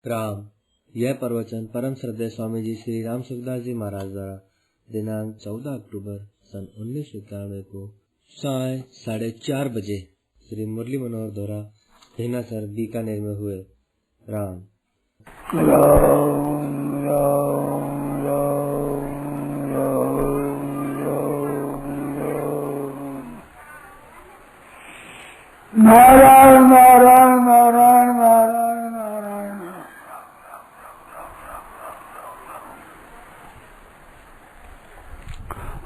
राम। यह प्रवचन परम श्रद्धेय स्वामी जी श्री राम सुखदास जी महाराज द्वारा दिनांक 14 अक्टूबर सन 1991 को साय 4:30 बजे श्री मुरली मनोहर द्वारा धेनासर बीकानेर में हुए। राम नारायण नारायण नारायण नारायण नारायण।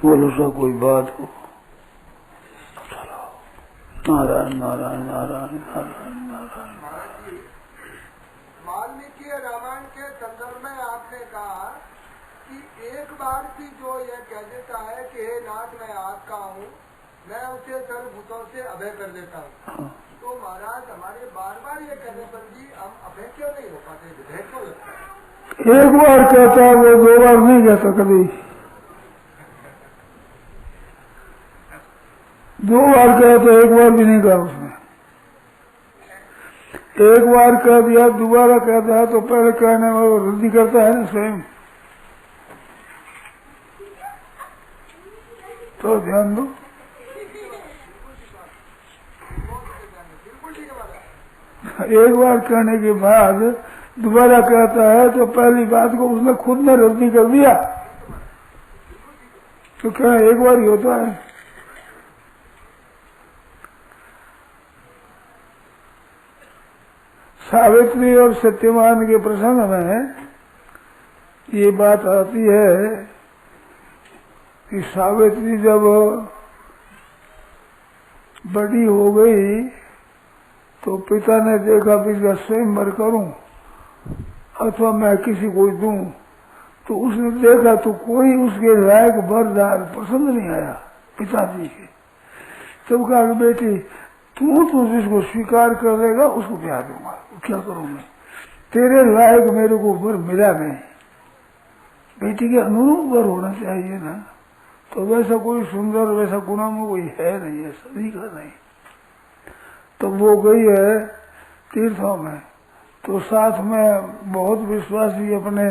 बोलो सा कोई बात हो। नारायण नारायण नारायण नारायण नारायण। वाल्मीकि रामायण के संदर्भ में आपने कहा कि एक बार भी जो यह कह देता है कि हे नाथ मैं आपका हूँ, मैं उसे सर्वभूतों से अभय कर देता हूँ, तो महाराज हमारे बार बार ये कहने पर भी हम अभय क्यों नहीं हो पाते, विधेय क्यों लगता है? एक बार कहता है वो 2 बार नहीं कहता कभी। 2 बार कहता है, 1 बार भी नहीं कहा उसने। 1 बार कह दिया, दोबारा कहता है तो पहले कहने में वो वृद्धि करता है ना स्वयं। तो ध्यान दो। एक बार कहने के बाद दोबारा कहता है तो पहली बात को उसने खुद ने रद्दी कर दिया, तो क्या 1 बार ही होता है। सावित्री और सत्यवान के प्रसंग में ये बात आती है कि सावित्री जब बड़ी हो गई तो पिता ने देखा कि इसका स्वयंवर करूं अथवा मैं किसी को दूं, तो उसने देखा तो कोई उसके लायक वरदान पसंद नहीं आया पिताजी के। तब कहा कि बेटी तू जिसको स्वीकार कर लेगा उसको ब्याह दूंगा, क्या करूं मैं, तेरे लायक मेरे को वर मिला नहीं। बेटी के अनुरूप वर होना चाहिए ना, तो वैसा कोई सुंदर वैसा गुणों में कोई है नहीं, है सभी का नहीं। तो वो गई है तीर्थों में, तो साथ में बहुत विश्वासी अपने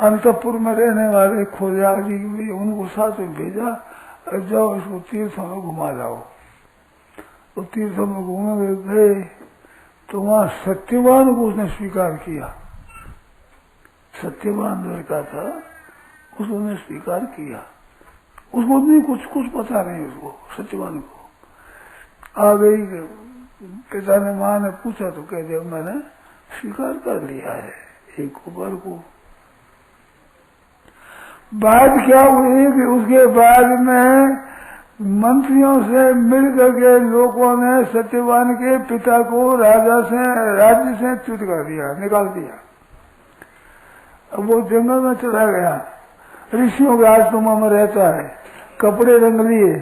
अंतपुर में रहने वाले खोजाग जी भी उनको साथ में भेजा, जाओ इसको तीर्थों में घुमा लाओ। तो तीर्थों में घूमे गए तो वहां सत्यवान को उसने स्वीकार किया। सत्यवान लड़का था, उसने स्वीकार किया। उसको नहीं कुछ पता नहीं, उसको सत्यवान को। आ गई पिता ने माँ ने पूछा तो कह दिया मैंने स्वीकार कर लिया है एक वर को। बात क्या हुई कि उसके बाद में मंत्रियों से मिल करके लोगों ने सत्यवान के पिता को राज्य से च्युत कर दिया, निकाल दिया। अब वो जंगल में चला गया, ऋषियों के आश्रमों में रहता है, कपड़े रंग लिए,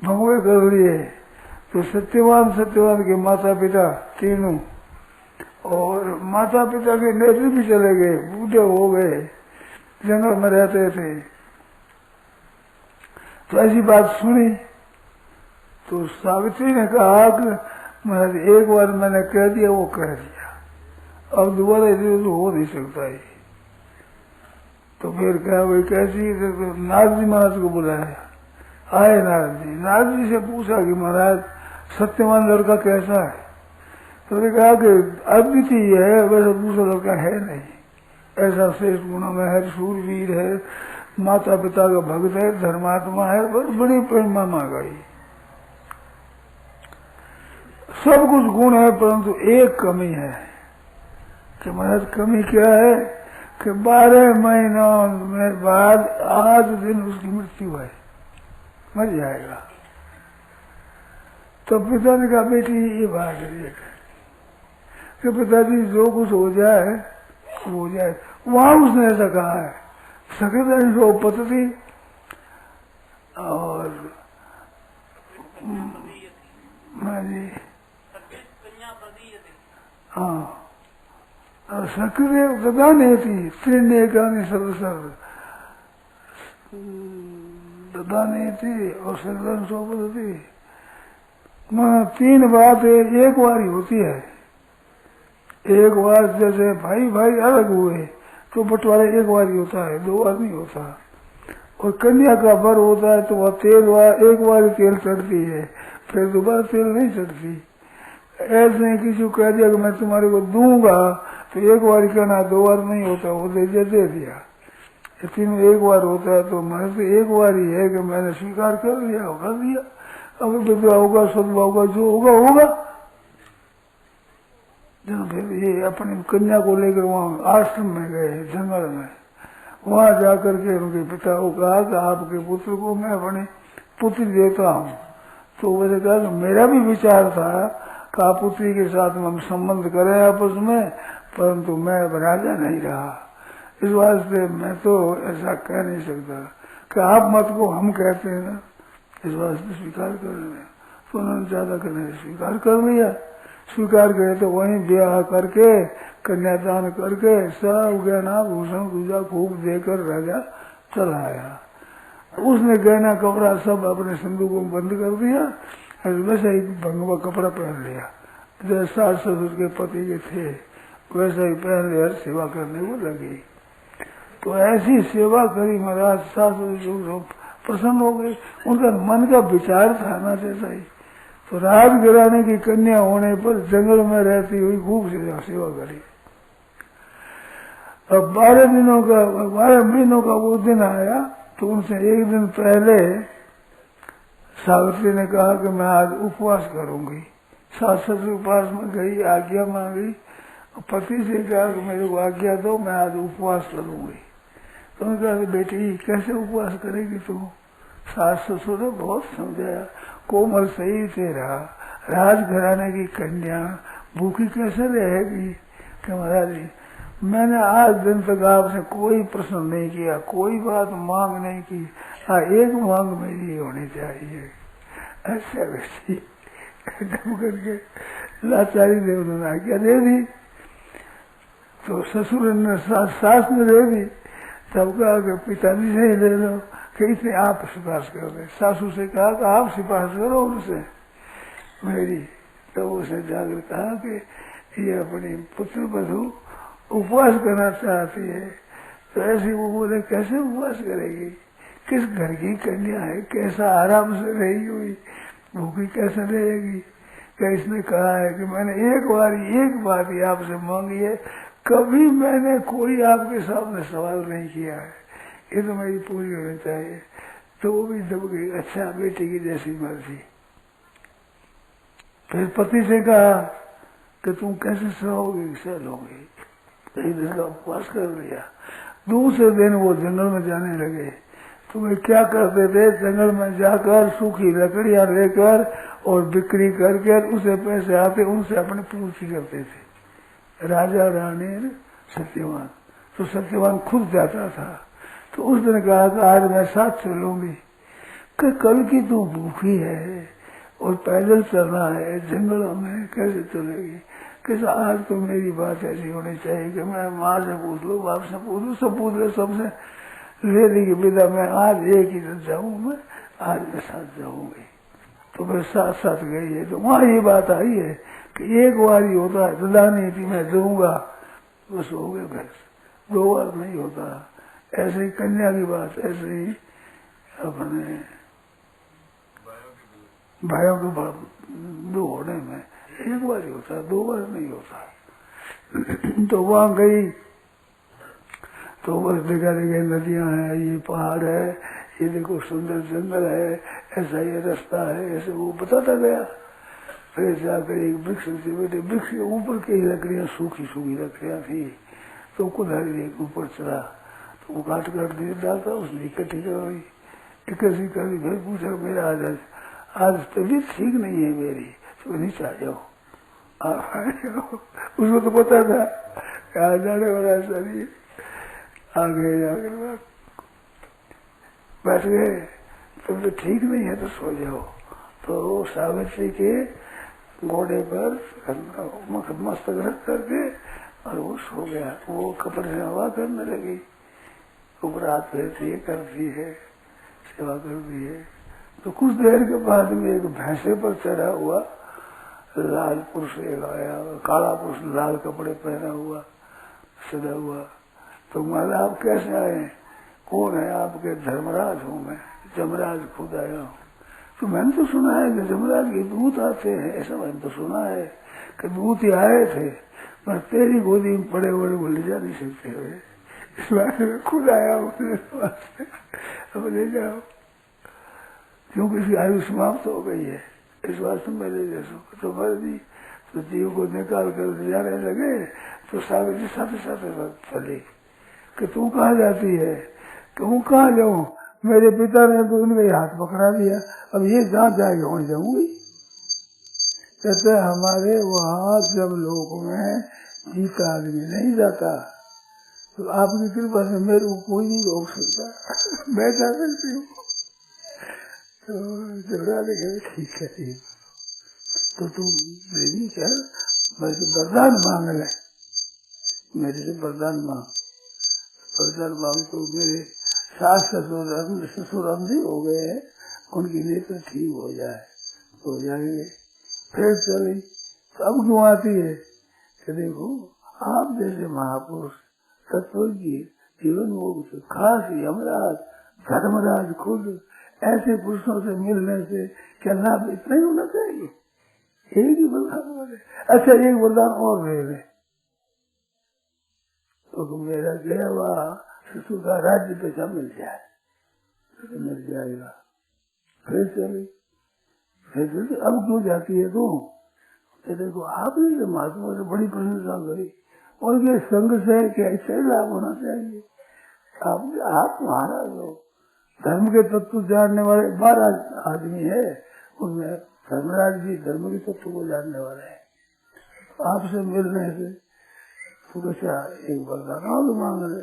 भगवे कर लिए। तो सत्यवान के माता पिता तीनों और माता पिता के नेत्र भी चले गए, बूढ़े हो गए, जंगल में रहते थे। तो ऐसी बात सुनी तो सावित्री ने कहा कि महाराज 1 बार मैंने कह दिया, वो कह दिया, अब दोबारा इधर तो हो नहीं सकता है। तो फिर क्या भाई कैसी, तो नारद जी महाराज को बुलाया। आए नारद जी से पूछा कि महाराज सत्यवान लड़का कैसा है? तो उन्होंने कहा कि अद्वितीय है, वैसा दूसरा लड़का है नहीं, ऐसा श्रेष्ठ गुणों में है, शूरवीर है, माता पिता का भक्त है, धर्मात्मा है, बड़ी प्रेमा मांग गई, सब कुछ गुण है, परंतु एक कमी है। कि महाराज कमी क्या है कि 12 महीनों में बाद आज दिन उसकी मृत्यु है, मर जाएगा। तो पिता ने कहा बेटी ये बात है कि पिताजी जो कुछ हो जाए हो जाए। वहां उसने ऐसा कहा है सकृत पद्धति और हाँ सकृत गदा नहीं थी, त्रिने गाने सर्व गदा नहीं थी और सकृत पद्धति 3 बात 1 बार ही होती है। एक बार जैसे भाई भाई अलग हुए तो बंटवारा एक बार ही होता है, 2 बार नहीं होता। और कन्या का वर होता है तो वह तेल एक बार ही तेल चढ़ती है, फिर दोबारा तेल नहीं चढ़ती। ऐसे किसी को कह दिया कि मैं तुम्हारे को दूंगा तो एक बार ही कहना, 2 बार नहीं होता, वो दे दिया। तीनों एक बार होता है तो मैंने तो एक बार ही है कि मैंने स्वीकार कर लिया, कर दिया। अब विधवा होगा, सदवा होगा, जो होगा होगा। जब फिर ये अपनी कन्या को लेकर वहाँ आश्रम में गए, जंगल में, वहां जाकर के उनके पिता को कहा कि आपके पुत्र को मैं अपनी पुत्री देता हूँ। तो मैंने कहा कि मेरा भी विचार था कि आप पुत्री के साथ हम संबंध करें आपस में, परंतु मैं राजा नहीं रहा, इस वास्ते मैं तो ऐसा कह नहीं सकता कि आप मत को हम कहते हैं ना, इस वास्ते स्वीकार कर रहे हैं। तो उन्होंने ज्यादा करने स्वीकार कर लिया। स्वीकार करे तो वहीं ब्याह करके कन्यादान करके सब गहना भूषण पूजा खूब देकर राजा चला आया। उसने गहना कपड़ा सब अपने संदूकों में बंद कर दिया, वैसा ही भंगवा कपड़ा पहन लिया, जैसे सास ससुर के पति के थे वैसा ही पहन लिया, सेवा करने को लगी। तो ऐसी सेवा करी महाराज, सास ससुर प्रसन्न हो गए। उनका मन का विचार था ना जैसा ही। तो राजघराने की कन्या होने पर जंगल में रहती हुई खूब सेवा करी। अब 12 महीनों का वो दिन आया तो उनसे एक दिन पहले सावित्री ने कहा कि मैं आज उपवास करूंगी। सास ससुर उपवास में गई, आज्ञा मांगी, पति से कहा कि मेरे को आज्ञा दो, मैं आज उपवास करूंगी। तो उन्होंने कहा बेटी कैसे उपवास करेगी तुम? सास ससुर ने बहुत समझाया, कोमल सही तेरा राजघराने की कन्या भूखी कैसे रहेगी? कि महाराज मैंने आज दिन तक आपसे कोई प्रश्न नहीं किया, कोई बात मांग नहीं की, हाँ एक मांग मेरी होनी चाहिए। ऐसा वैसी डम करके लाचारी देव ने आज्ञा दे दी। तो ससुर ने सास ने दे दी। तब कहा कि पिताजी से ही ले लो, कि इसने आप सिफारिश कर दे। सासू से कहा कि आप सिफारिश करो उनसे मेरी। तो उसने जाकर कहा कि ये अपनी पुत्र वधू उपवास करना चाहती है। तो ऐसे वो बोले कैसे उपवास करेगी? किस घर की कन्या है, कैसा आराम से रही हुई, भूखी कैसे रहेगी? क्या इसने कहा है कि मैंने एक बात ही आपसे मांगी है, कभी मैंने कोई आपके सामने सवाल नहीं किया है, ये तो मेरी पूरी होनी चाहिए। तो वो भी दब गई, अच्छा बेटी की जैसी मर्जी। फिर पति से कहा कि तुम कैसे सहोगी? सह लोगी। एक दिन का उपवास कर लिया। दूसरे दिन वो जंगल में जाने लगे। तो वे क्या करते थे, जंगल में जाकर सूखी लकड़ियां लेकर और बिक्री करके उसे पैसे आते, उनसे अपनी पूर्ति करते थे। राजा रानी सत्यवान, तो सत्यवान खुद जाता था। तो उस दिन कहा कि आज मैं साथ चलूंगी। कि कल की तू भूखी है और पैदल चलना है जंगलों में, कैसे चलेगी? कि आज तो मेरी बात ऐसी होनी चाहिए कि मैं माँ से पूछ लूँ, बाप से पूछ लूँ, सब पूछ ले, सबसे ले ली कि विदा मैं आज एक ही दिन जाऊँ, मैं आज मैं साथ जाऊंगी। तो मैं साथ साथ गई है। तो वहाँ ये बात आई है कि एक बार ही होता है, दलानी थी मैं दूंगा, बस हो गए बस, 2 बार नहीं होता। ऐसे ही कन्या की बात, ऐसे ही अपने भाइयों के 2 होने में एक बार ही होता है, 2 बार नहीं होता। तो वहां गई तो बस देखा नदियां हैं, ये पहाड़ है, ये देखो सुंदर जंगल है, ऐसा ये रास्ता है, ऐसे वो बताता गया। फिर जाकर एक वृक्ष से बैठे, वृक्ष के ऊपर की लकड़ियां सूखी सूखी लकड़ियां थी। तो कुदारी एक ऊपर चढ़ा, तो वो काट दे डालता, उसने इकट्ठी करवाई, इकट्ठी करी। फिर पूछा मेरा आज तबीयत ठीक नहीं है मेरी, तो नीचे आ जाओ। उसको तो पता था कहा जाने वाला शरीर। आ गए, आगे बैठ गए। तुम तो ठीक नहीं है तो सो जाओ। तो सावित्री के घोड़े पर मस्तक रख करके और वो सो गया। वो कपड़े से हवा करने लगी, ऊपर हाथ फेरती है, करती है, सेवा करती है। तो कुछ देर के बाद में एक भैंसे पर चढ़ा हुआ लाल पुरुष एक आया, काला पुरुष लाल कपड़े पहना हुआ सजा हुआ। तो महाराज आप कैसे आए? कौन है आपके? धर्मराज हूँ मैं, जमराज खुद आया हूँ। तो मैंने तो सुना है कि जमराज के दूत आते हैं, ऐसा मैंने तो सुना है कि दूत ही आए थे, पर तेरी गोदी में पड़े बड़े वो ले जा नहीं सकते हुए, इस बात में खुद आया हूँ, अब ले जाओ, क्योंकि इसकी आयु समाप्त हो गई है, इस बात से मैं ले जा सकूँ। तो मर्जी तो जीव को निकाल कर ले जाने लगे। तो सागर जी साथ चले कि तू कहाँ जाती है? कि हूँ कहाँ जाऊँ, मेरे पिता ने तो उनके हाथ पकड़ा दिया, अब ये जहाँ जाएगी वहीं जाऊंगी। कहते हमारे वहाँ जब लोक में जीता आदमी नहीं जाता, तो आपकी कृपा से मेरे को कोई नहीं रोक सकता, मैं जा सकती हूँ। तो झगड़ा लेकर ठीक है, तो तुम मेरी क्या बस वरदान मांग ले, मेरे से वरदान मांग। तो मेरे सास ससुर अंधे हो गए हैं, उनकी नेत्र ठीक हो जाएंगे। फिर चली तो अब क्यों आती है कि देखो आप जैसे महापुरुष तत्व की जीवन मुक्त खास यमराज धर्मराज खुद ऐसे पुरुषों से मिलने से क्या लाभ इतना ही होना चाहिए? एक ही वरदान है। अच्छा एक वरदान और दे, तो मेरा गया हुआ ससुर का राज्य पैसा मिल जाए, तो मिल जाएगा। फिर चली, फिर अब क्यों जाती है तू? तो देखो आपने जो महात्मा से बड़ी प्रशंसा करी, उनके संग से कैसे लाभ होना चाहिए। आप महाराज हो, धर्म के तत्व जानने वाले 12 आदमी है, उनमें धर्मराज जी धर्म के तत्व को जानने वाले हैं। आपसे मिलने से तो कैसा एक वरदान और मांग रहे,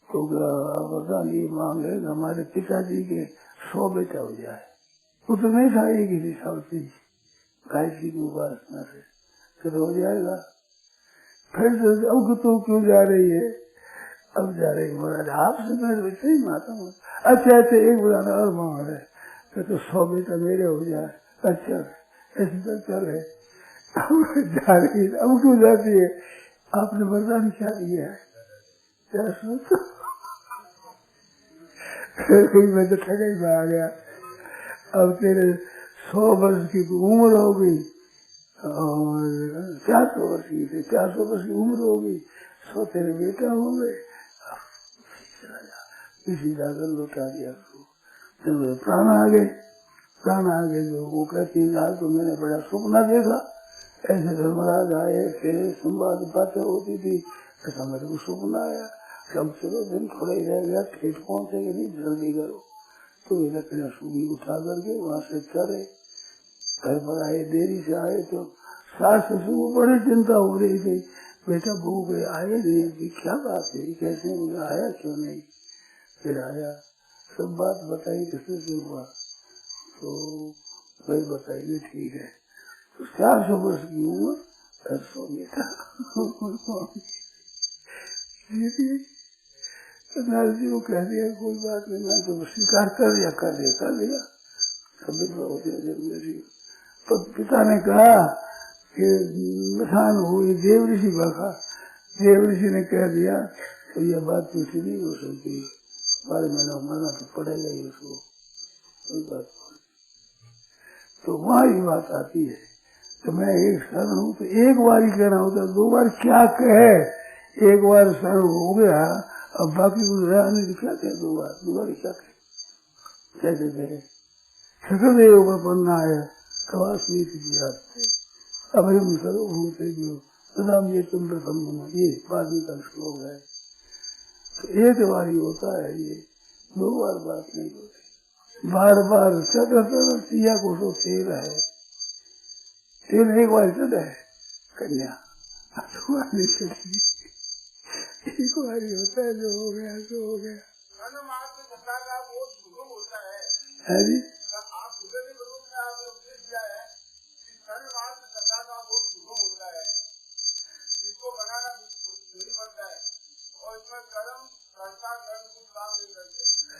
तो वरदान ये मांग रहे हमारे पिताजी के 100 बेटा हो जाए। उतना नहीं था एक ही सावती गायत्री की उपासना से, फिर हो जाएगा। फिर अब तो क्यों जा रही है? अब जा रही महाराज आपसे मैं वैसे ही माता हूँ। अच्छा एक वरदान और मांग रहे, तो 100 बेटा मेरे हो जाए। अच्छा ऐसे तो चल रहे जा रही है, अब क्यों जाती है? आपने वरदान क्या दिया है? क्या सोचो? मैं तो ठगाई में आ गया। अब तेरे 100 वर्ष की उम्र हो गई और 400 वर्ष की 400 वर्ष की उम्र हो गई, 100 तेरे बेटा हो गए। किसी जाकर लौटा दिया तो प्राण आ गए जो वो कहती है तो मैंने बड़ा सपना देखा, ऐसे धर्मराज आए फिर संवाद बातें होती थी, ऐसा मेरे को सपना आया। कम चलो दिन थोड़ा ही रह गया, ठेठ पहुंचेगा नहीं, जल्दी करो। तो ये लकड़ियाँ सूगी उठा करके वहां से चले, घर पर आए, देरी से आए तो सास ससुर को बड़ी चिंता हो रही थी, बेटा बहू गए आए नहीं, क्या बात है, कैसे आया क्यों नहीं? फिर आया, सब बात बताई किसी से हुआ, तो भाई बताइए ठीक है। तो 400 वर्ष की उम्र 100 बेटा जी को कह दिया कोई बात नहीं, मैं तो स्वीकार कर दिया कभी तो पिता ने कहा कि मसान हुई देव ऋषि का, देव ऋषि ने कह दिया तो यह बात पूछी नहीं हो सकती, 12 महीना मरना तो पड़ेगा ही उसको, कोई बात। तो वहाँ ये बात आती है, तो मैं एक शरण हूँ तो एक बार ही कहना होता, 2 बार क्या कहे, एक बार शरण हो गया अब बाकी कुछ रहा नहीं तो क्या कहे, 2 बार क्या कहे, कैसे कहे? सकलदेव पर पढ़ना आया कवासी अब हम सर्वभूते जो सदा ये तुम प्रथम, ये बाकी का श्लोक है। तो एक बार ही होता है ये, 2 बार बात नहीं होती, बार सिया को तो तेल है, तेल एक बार चढ़ है कन्या, एक बार ही होता है, जो हो गया सो हो गया है जी।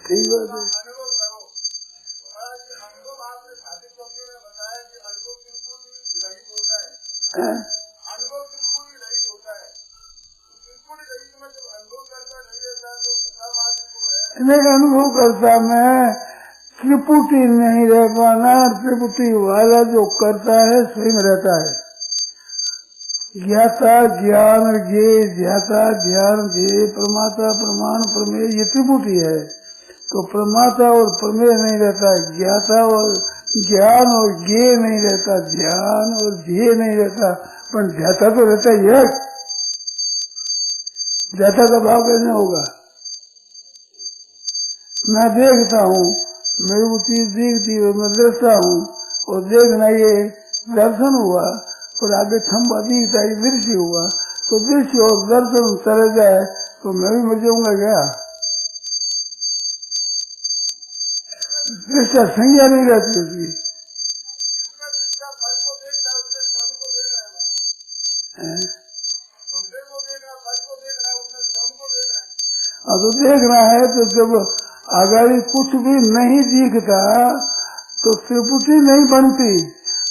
ठीक बात है। छाती कंपनी ने बताया कि अनुभव बिल्कुल रहित होता है, अनुभव बिल्कुल ही रहित होता है, बिल्कुल ही रहित में जब अनुभव करता नहीं रहता तो सब आदमी नहीं अनुभव करता मैं त्रिपुटी नहीं रह पाना, त्रिपुटी वाला जो करता है स्वयं रहता है। ज्ञाता ज्ञान ज्ञे ध्याता ध्यान ध्येय प्रमाता प्रमाण प्रमेय ये त्रिपुटी है। तो प्रमाता और प्रमेय नहीं रहता, ज्ञाता और ज्ञान और ज्ञेय नहीं रहता, ध्यान और ध्येय नहीं रहता, पर ध्याता तो रहता ही है। ध्याता का भाव कैसे होगा? मैं देखता हूँ, मेरे को चीज दिखती है, मैं दृष्टा हूँ और देखना ये दर्शन हुआ और आगे खंबा दिखता है दृश्य हुआ, तो दृश्य और दर्शन चले जाए तो मैं भी मर जाऊंगा क्या? दृष्टा संज्ञा नहीं रहती उसकी। तो देखना है तो जब अगर कुछ भी नहीं दिखता तो त्रिपुटी नहीं बनती,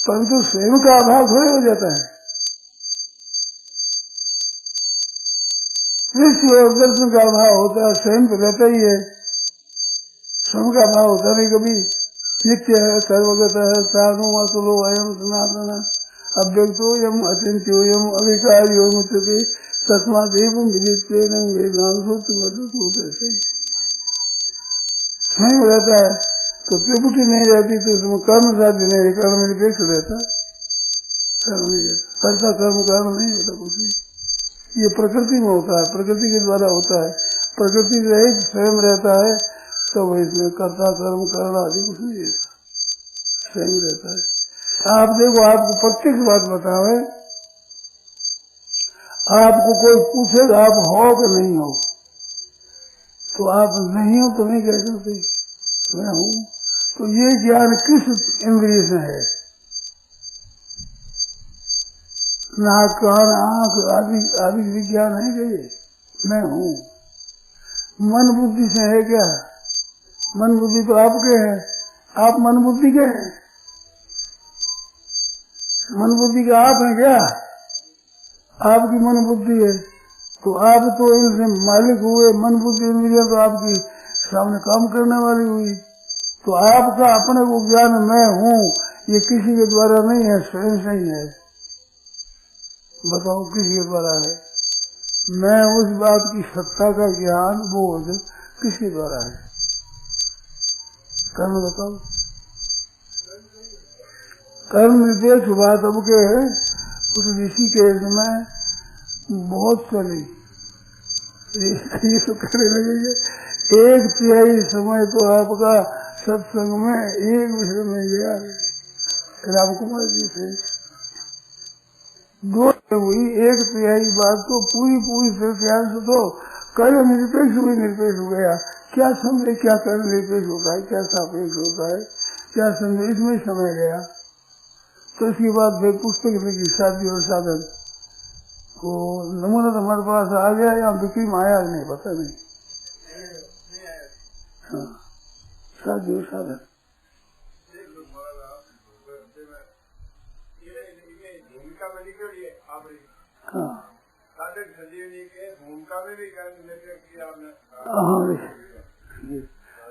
परंतु स्वयं का अभाव थोड़े हो जाता है। दृश्य और दर्शन का अभाव होता है, स्वयं तो रहता ही है, स्वयं का अभाव होता नहीं कभी। नित्य है, सर्वगत है, साधु असुलो अयम सनातन अव्यक्तो यम अचिंत्यो यम अविकारी मुच्यते तस्मात् एवं विदित्वेन वेदांत सूत्र मधुसूत्र से स्वयं रहता है। तो त्रिपुटी नहीं रहती तो उसमें कर्म साध्य नहीं, कर्म निरपेक्ष रहता, कर्म नहीं रहता, करता कर्म कारण नहीं होता कुछ भी। ये प्रकृति में होता है, प्रकृति के द्वारा होता है, प्रकृति रहित स्वयं रहता है, तब इसमें कर्ता कर्म करना आदि कुछ नहीं रहता, स्वयं रहता है। आप देखो, आपको प्रत्यक्ष बात बतावे, आपको कोई पूछेगा आप हो कि नहीं हो, तो आप नहीं हो तो नहीं कह सकते मैं हूँ। तो ये ज्ञान किस इंद्रिय से है? नाक कान आंख आदि आदि विज्ञान है क्या ये? मैं हूँ। मन बुद्धि से है क्या? मन बुद्धि तो आपके है, आप मन बुद्धि के हैं, मन बुद्धि के आप हैं क्या? आपकी मन बुद्धि है, तो आप तो इनसे मालिक हुए, मन बुद्धि इंद्रिया तो आपकी सामने काम करने वाली हुई। तो आपका अपने को ज्ञान मैं हूँ ये किसी के द्वारा नहीं है, स्वयं से ही है। बताओ किसी के द्वारा है? मैं उस बात की सत्ता का ज्ञान बोध किसके द्वारा है? कर्म बताओ। कर्म निर्देश बात अब के उस ऋषि के समय बहुत चली, ये तो कहने लगेंगे 1/3 समय तो आपका सत्संग में एक विषय में गया। राम कुमार जी से 2 हुई, 1/3 बात तो पूरी ध्यान से तो कर्म निरपेक्ष भी निरपेक्ष हो गया। क्या समझे क्या कर्म निरपेक्ष होता है, क्या सापेक्ष होता है, क्या समझे, इसमें समय गया। तो इसके बाद फिर पुस्तक लिखी शादी और साधन, तो नमूना तो हमारे पास आ गया या बिक्री में आया नहीं पता नहीं। हाँ, शादी और साधन हाँ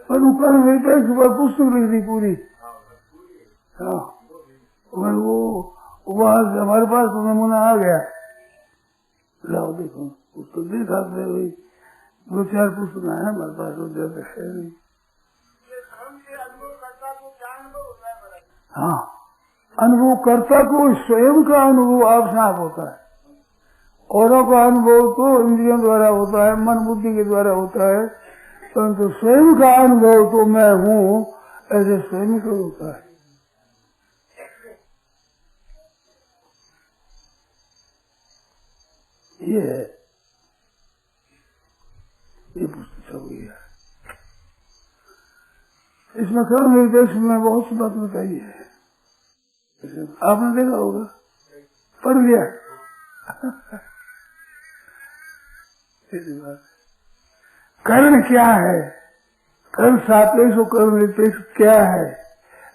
पर वो कल मेरे सुबह पुस्तक लिख दी पूरी। हाँ, वो वहां से हमारे पास तो नमूना आ गया। लाओ देखो पुस्तक देखा भाई, 2-4 पुस्तक है हमारे पास, वो ज्यादा है नहीं। हाँ, अनुभव कर्ता को स्वयं का अनुभव आप साफ होता है, औरों का अनुभव तो इंद्रियों द्वारा होता है, मन बुद्धि के द्वारा होता है, परंतु स्वयं का अनुभव तो मैं हूँ ऐसे स्वयं को होता है। ये पुस्तक सब हुई है। इसमें कर्म निर्देश में बहुत सी बात बताई है, आपने देखा होगा, पढ़ लिया। कर्म क्या है, कर्म सापेक्ष और कर्म निरपेक्ष क्या है,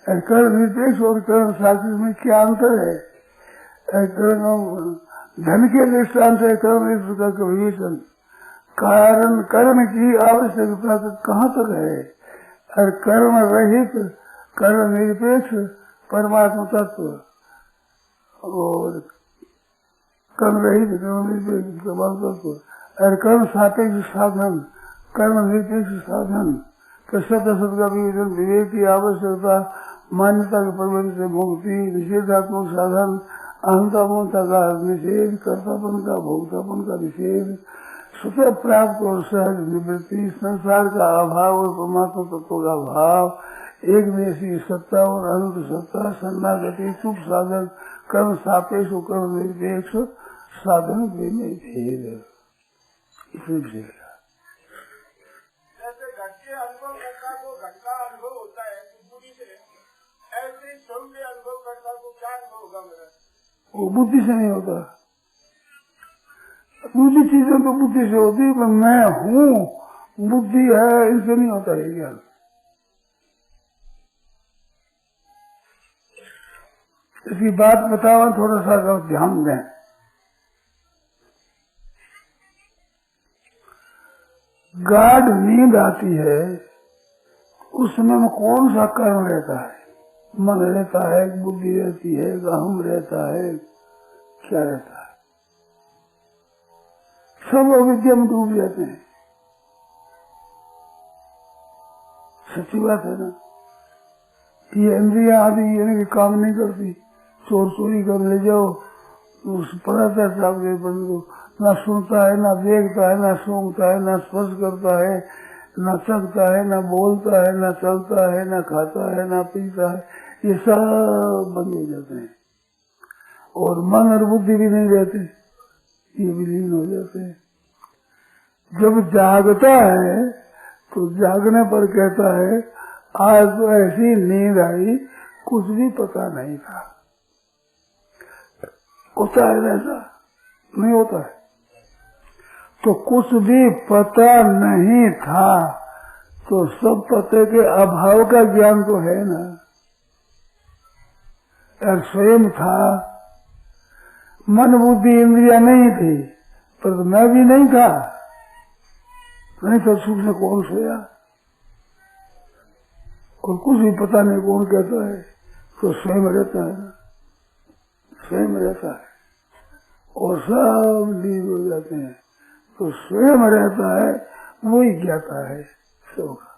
कर्म निरपेक्ष और कर्म सापेक्ष में क्या अंतर है? धन के दृष्टांत है कर्म का विवेचन। कारण कर्म की आवश्यकता कहाँ तक है? और कर्म रहित कर्म निरपेक्ष परमात्मा तत्व और कर्म रहित कर्म निरपेक्ष परमात्मा तत्व और कर्म सापेक्ष साधन कर्म निरपेक्ष साधन के सत्य सत का विवेचन, विवेक की आवश्यकता, मान्यता के प्रबंध से मुक्ति, निषेधात्मक साधन, अहंता ममता का निषेध, कर्तापन का भोक्तापन का निषेध, स्वतः प्राप्त और सहज निवृत्ति, संसार का अभाव और परमात्मा तत्व का भाव, एक जैसी सत्ता और अनंत सत्ता, शरणागति, शुभ साधन, कर्म सापेक्ष और कर्म निरपेक्ष साधन में भेद। इसमें भेद जैसे घट के अनुभव करता को घट का अनुभव होता है बुद्धि से, ऐसे ही स्वयं के अनुभव करता को क्या अनुभव होगा मेरा? वो बुद्धि से नहीं होता। दूसरी चीजें तो बुद्धि से होती है, पर मैं हूँ बुद्धि है इससे नहीं होता है ज्ञान। इसकी बात बताओ, थोड़ा सा ध्यान दें। गाढ़ नींद आती है, उस समय में कौन सा कर्म रहता है? मन रहता है, बुद्धि रहती है, अहम रहता है, क्या रहता है? सब अविद्या में डूब जाते हैं। सच्ची बात है ना? ये इंद्रिया आदि यानी काम नहीं करती। चोर चोरी कर ले जाओ, पता है बंद, ना सुनता है, ना देखता है, ना सूंघता है, ना स्पर्श करता है, ना चखता है, ना बोलता है, ना चलता है, ना खाता है, ना पीता है, ये सब बंद हो जाते हैं। और मन और बुद्धि भी नहीं रहते, ये विलीन हो जाते हैं। जब जागता है तो जागने पर कहता है आज तो ऐसी नींद आई कुछ भी पता नहीं था। होता है ऐसा? नहीं होता है। तो कुछ भी पता नहीं था तो सब पते के अभाव का ज्ञान तो है ना। और स्वयं था, मन बुद्धि इंद्रिया नहीं थी, पर मैं भी नहीं था। नहीं तो सुख से कौन सोया? और कुछ भी पता नहीं कौन कहता है, तो स्वयं रहता है ना, स्वयं रहता है और सब लीन हो जाते हैं। तो स्वयं रहता है, वही ज्ञाता है सबका।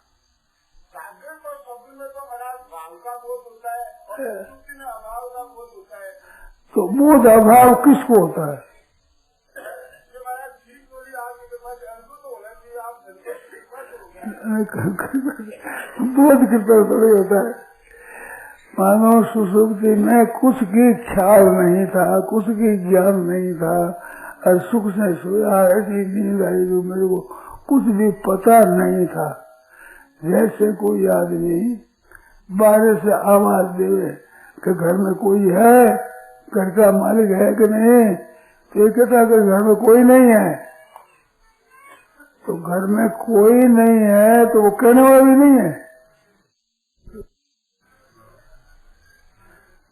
जागृत और स्वप्न में तो बड़ा भाव का बोध होता है और सुक्ति में अभाव का बोध होता है। तो बोध अभाव किसको होता है? बोध कितना थोड़ी होता है। मानो सुसुप्ति में कुछ की ख्याल नहीं था, कुछ की ज्ञान नहीं था, और सुख से सोया, ऐसी नींद आई जो मेरे को कुछ भी पता नहीं था। जैसे कोई आदमी बाहर से आवाज देवे कि घर में कोई है, घर का मालिक है कि नहीं, तो ये कहता है कि घर में कोई नहीं है। तो घर में कोई नहीं है तो वो कहने वाला भी नहीं है।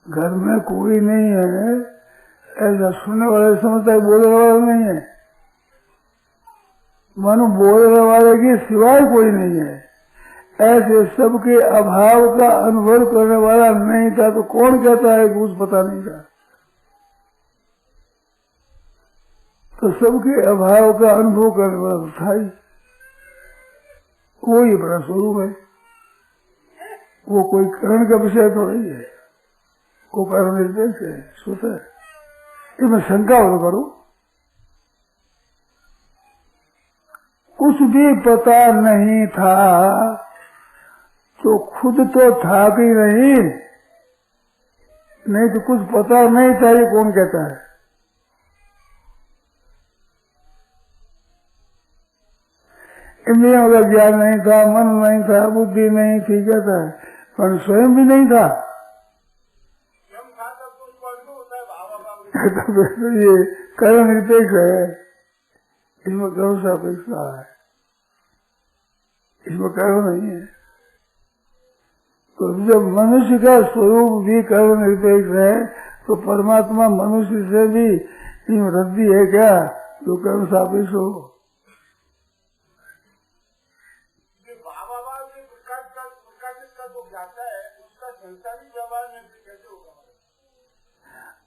घर में कोई नहीं है ऐसा सुनने वाले समझता है, बोलने वाला नहीं है। मानो बोलने वाले के सिवाय कोई नहीं है। ऐसे सबके अभाव का अनुभव करने वाला नहीं था तो कौन कहता है कुछ पता नहीं था? तो सबके अभाव का अनुभव करने वाला था ही, वो ही बड़ा स्वरूप है। वो कोई करण का विषय तो नहीं है, वो कर्म निर्देश है, स्वतः है। इसमें शंका हो करो, कुछ भी पता नहीं था तो खुद तो था कि नहीं तो कुछ पता नहीं था ये कौन कहता है? इंद्रियों का ज्ञान नहीं था, मन नहीं था, बुद्धि नहीं थी, कहता है, पर स्वयं भी नहीं था। तो ये कर्म निरपेक्ष है, इसमें कर्म सापेक्षता है, इसमें कर्म नहीं है। तो जब मनुष्य का स्वरूप भी कर्म निरपेक्ष है तो परमात्मा मनुष्य से भी वृद्धि है क्या जो कर्म सापेक्ष हो?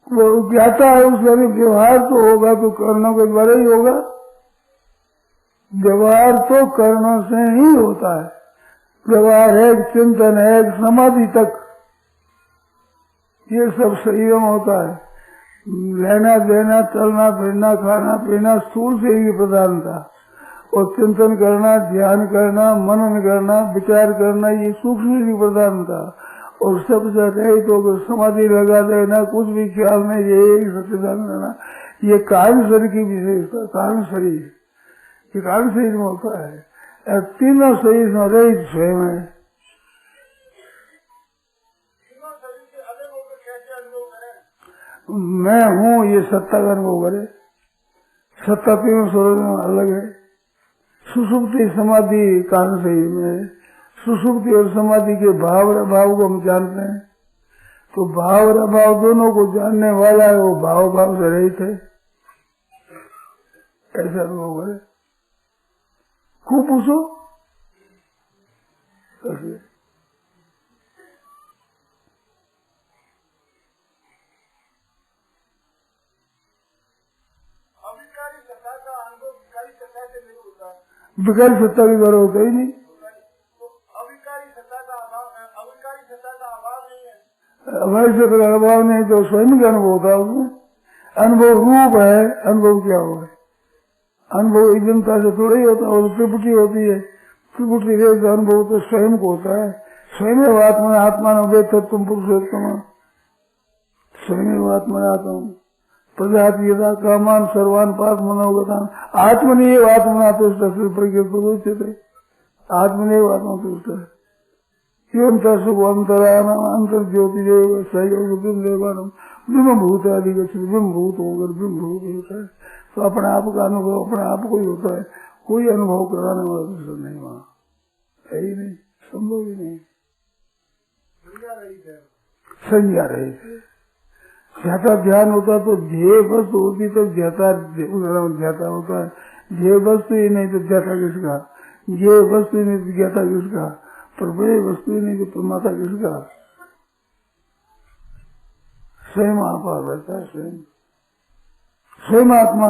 वो ज्ञाता है उसका व्यवहार तो होगा तो कर्णों के द्वारा ही होगा। व्यवहार तो कर्णों से ही होता है। व्यवहार है, चिंतन है, समाधि तक ये सब शरीर में होता है। लेना देना, चलना फिरना, खाना पीना स्थूल से ही प्रधानता, और चिंतन करना, ध्यान करना, मनन करना, विचार करना ये सूक्ष्म की प्रधानता। और सबसे रहित होकर समाधि लगा देना, कुछ भी ख्याल नहीं, ये सच्चिदानंद रहना, ये कारण शरीर की विशेषता। कारण शरीर ये कारण शरीर में होता है। तीनों शरीर में रहित स्वयं है। मैं हूँ ये सत्ता का अनुभव करे। सत्ता तीनों शरीर में अलग है। सुषुप्ति समाधि कारण शरीर में है। सुषुप्ति और समाधि के भाव और अभाव को हम जानते हैं, तो भाव और अभाव दोनों को जानने वाला है, वो भाव भाव से रहित है। ऐसा अनुभव करे। खूब पूछो विकारी सत्ता के द्वारा होता ही नहीं। हमारी सत्ता का अभाव नहीं तो स्वयं का अनुभव होता है उसमें। अनुभव रूप है, अनुभव क्या हुआ है? अनुभव जनता से थोड़ा ही होता है, त्रिपुटी होती है। त्रिपुटी का अनुभव तो स्वयं को होता है। स्वयं आत्मा आत्मा न तुम पुरुषोत्तम, स्वयं आत्मा आत्मा प्रजातीयता कामान सर्वान पास मनोगता आत्मनिव आत्मना तुष्ट प्रकृत आत्मनिव आत्मा तुष्ट सुख अंतरान अंतर ज्योति सहयोग बिंब भूत आदि बिंब भूत होकर बिंब भूत होता है। तो अपने आप का अनुभव अपने आप को ही होता है। कोई अनुभव कराने वाला दूसरा नहीं वहाँ है ही नहीं, संभव ही नहीं। संज्ञा रही थे। ध्याता ध्यान होता तो ध्येय वस्तु होती तो ध्याता ध्याता होता है। ध्येय वस्तु ही नहीं तो ध्याता किसका? ध्येय वस्तु ही नहीं तो ज्ञाता किसका? प्रभेय वस्तु ही नहीं तो प्रमाता किसका? स्वयं आप रहता है। स्वयं आत्मा